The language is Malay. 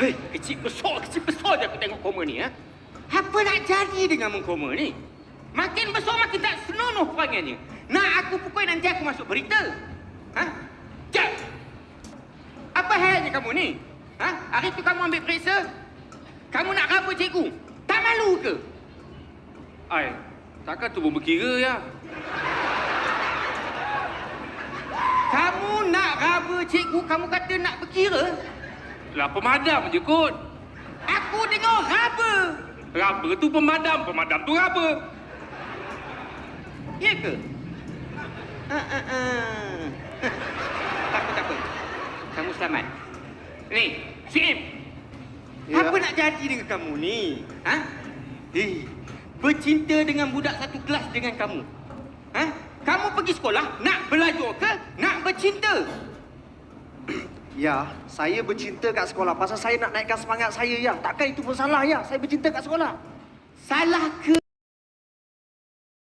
Hei, kecil besar je aku tengok koma ni, ha? Apa nak jadi dengan koma ni? Makin besar makin tak senonoh perangannya. Nak aku pukul nanti aku masuk berita. Ha? Jap! Apa halnya kamu ni? Ha? Hari tu kamu ambil periksa, kamu nak raba cikgu. Tak malu ke? Ai, takkan tu pun berkira ya. Kamu nak raba cikgu, kamu kata nak berkira? Lah pemadam je kot. Aku dengar raba. Raba tu pemadam, pemadam tu raba. Ya ke? Tak apa. Kamu selamat. Ni, Syim. Ya. Apa nak jadi dengan kamu ni? Ha? Bercinta dengan budak satu kelas dengan kamu. Ha? Kamu pergi sekolah, nak belajar ke? Nak bercinta? Ya, saya bercinta kat sekolah pasal saya nak naikkan semangat saya ya. Takkan itu pun salah ya. Saya bercinta kat sekolah. Salah ke?